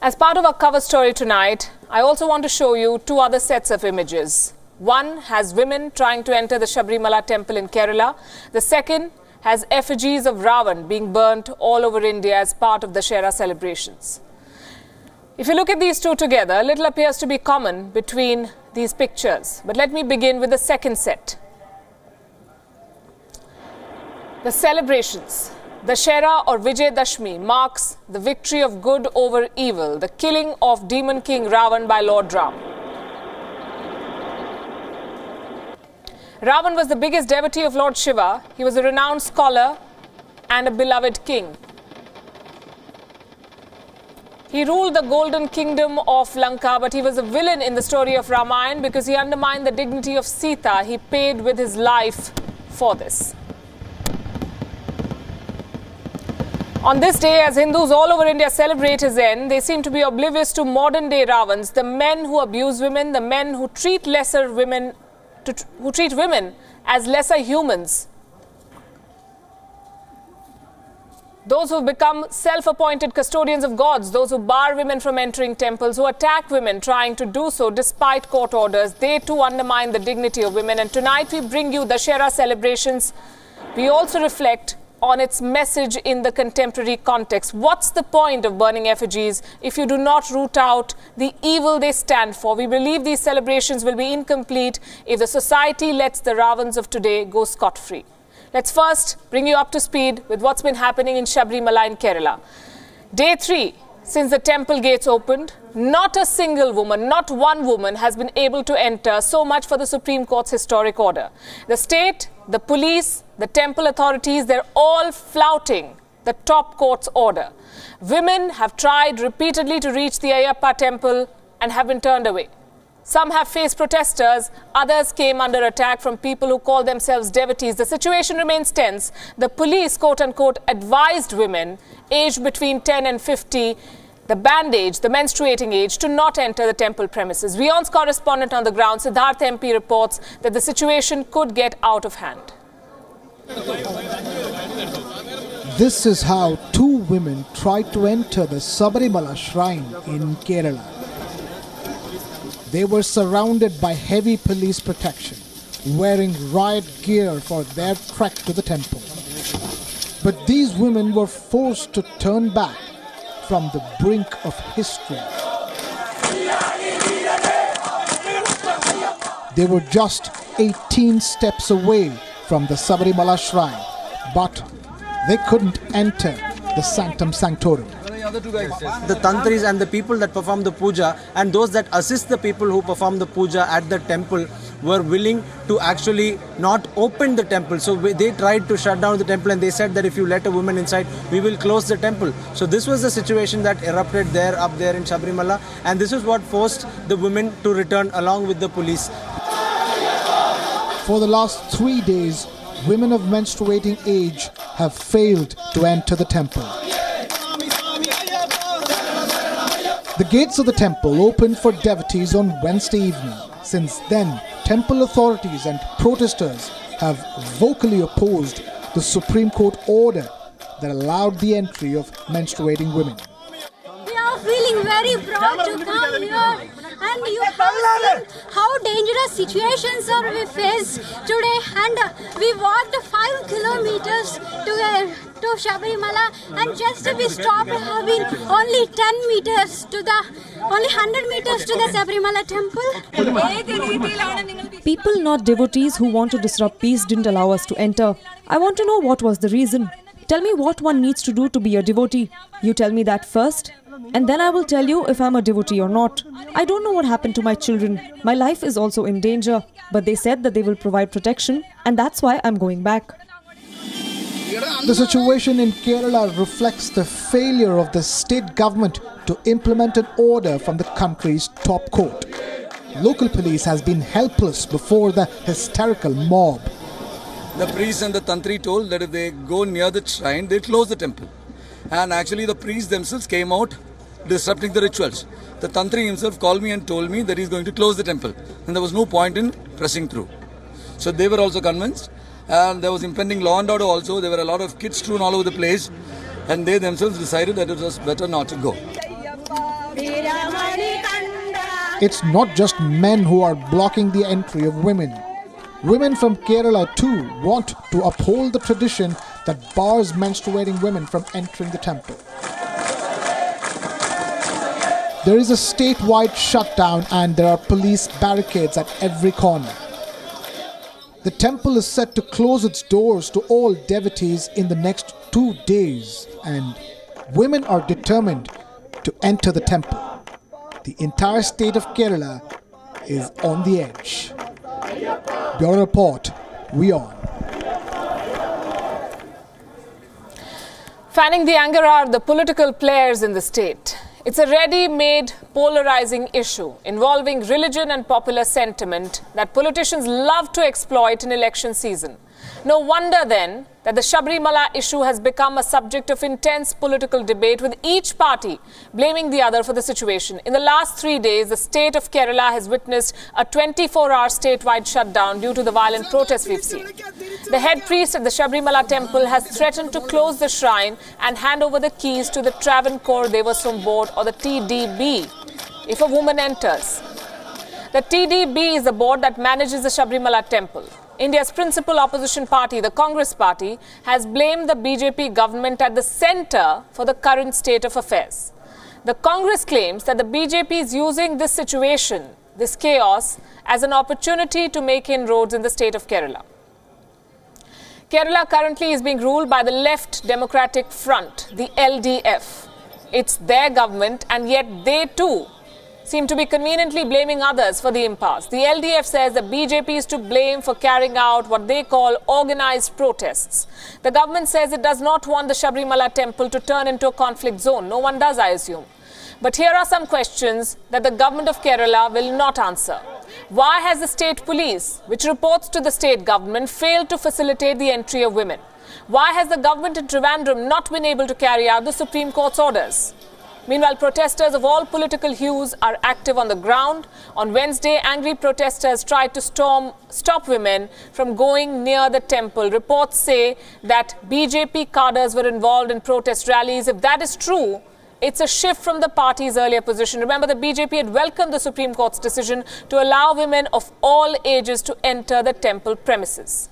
As part of our cover story tonight, I also want to show you two other sets of images. One has women trying to enter the Sabarimala temple in Kerala. The second has effigies of Ravan being burnt all over India as part of the Dussehra celebrations. If you look at these two together, little appears to be common between these pictures. But let me begin with the second set. The celebrations. Dussehra or Vijay Dashmi marks the victory of good over evil, the killing of demon king Ravan by Lord Ram. Ravan was the biggest devotee of Lord Shiva. He was a renowned scholar and a beloved king. He ruled the golden kingdom of Lanka, but he was a villain in the story of Ramayana because he undermined the dignity of Sita. He paid with his life for this. On this day, as Hindus all over India celebrate his end, they seem to be oblivious to modern-day Ravans, the men who abuse women, the men who treat women as lesser humans. Those who have become self-appointed custodians of gods, those who bar women from entering temples, who attack women trying to do so despite court orders, they too undermine the dignity of women. And tonight we bring you the Dussehra celebrations. We also reflect on its message in the contemporary context. What's the point of burning effigies if you do not root out the evil they stand for? We believe these celebrations will be incomplete if the society lets the Ravans of today go scot-free. Let's first bring you up to speed with what's been happening in Sabarimala in Kerala. Day 3, since the temple gates opened, not a single woman, not one woman has been able to enter. So much for the Supreme Court's historic order. The state, the police, the temple authorities, they're all flouting the top court's order. Women have tried repeatedly to reach the Ayyappa temple and have been turned away. Some have faced protesters, others came under attack from people who call themselves devotees. The situation remains tense. The police, quote-unquote, advised women aged between 10 and 50, the band age, the menstruating age, to not enter the temple premises. WION's correspondent on the ground, Siddharth MP, reports that the situation could get out of hand. This is how two women tried to enter the Sabarimala shrine in Kerala. They were surrounded by heavy police protection, wearing riot gear for their trek to the temple. But these women were forced to turn back from the brink of history. They were just 18 steps away from the Sabarimala shrine, but they couldn't enter the sanctum sanctorum. The tantris and the people that perform the puja and those that assist the people who perform the puja at the temple were willing to actually not open the temple. So they tried to shut down the temple, and they said that if you let a woman inside, we will close the temple. So this was the situation that erupted up there in Sabarimala, and this is what forced the women to return along with the police. For the last 3 days, women of menstruating age have failed to enter the temple. The gates of the temple opened for devotees on Wednesday evening. Since then, temple authorities and protesters have vocally opposed the Supreme Court order that allowed the entry of menstruating women. We are feeling very proud to come here, and you have seen how dangerous situations are we face today, and we walked 5 kilometers to Sabarimala, and just we stopped having only 10 meters to only 100 meters to the Sabarimala temple. People, not devotees, who want to disrupt peace didn't allow us to enter. I want to know what was the reason. Tell me what one needs to do to be a devotee. You tell me that first, and then I will tell you if I'm a devotee or not. I don't know what happened to my children. My life is also in danger, but they said that they will provide protection, and that's why I'm going back. The situation in Kerala reflects the failure of the state government to implement an order from the country's top court. Local police has been helpless before the hysterical mob. The priest and the tantri told that if they go near the shrine, they close the temple. And actually the priests themselves came out disrupting the rituals. The tantri himself called me and told me that he's going to close the temple. And there was no point in pressing through. So they were also convinced. And there was impending law and order also. There were a lot of kids strewn all over the place. And they themselves decided that it was better not to go. It's not just men who are blocking the entry of women. Women from Kerala too want to uphold the tradition that bars menstruating women from entering the temple. There is a statewide shutdown and there are police barricades at every corner. The temple is set to close its doors to all devotees in the next 2 days, and women are determined to enter the temple. The entire state of Kerala is on the edge. Bureau Report, WION. Fanning the anger are the political players in the state. It's a ready-made polarizing issue involving religion and popular sentiment that politicians love to exploit in election season. No wonder then that the Sabarimala issue has become a subject of intense political debate, with each party blaming the other for the situation. In the last 3 days, the state of Kerala has witnessed a 24-hour statewide shutdown due to the violent protests we've seen. The head priest at the Sabarimala temple has threatened to close the shrine and hand over the keys to the Travancore Devaswam Board, or the TDB, if a woman enters. The TDB is the board that manages the Sabarimala temple. India's principal opposition party, the Congress party, has blamed the BJP government at the centre for the current state of affairs. The Congress claims that the BJP is using this situation, this chaos, as an opportunity to make inroads in the state of Kerala. Kerala currently is being ruled by the Left Democratic Front, the LDF. It's their government, and yet they too seem to be conveniently blaming others for the impasse. The LDF says the BJP is to blame for carrying out what they call organized protests. The government says it does not want the Sabarimala temple to turn into a conflict zone. No one does, I assume. But here are some questions that the government of Kerala will not answer. Why has the state police, which reports to the state government, failed to facilitate the entry of women? Why has the government in Trivandrum not been able to carry out the Supreme Court's orders? Meanwhile, protesters of all political hues are active on the ground. On Wednesday, angry protesters tried to stop women from going near the temple. Reports say that BJP cadres were involved in protest rallies. If that is true, it's a shift from the party's earlier position. Remember, the BJP had welcomed the Supreme Court's decision to allow women of all ages to enter the temple premises.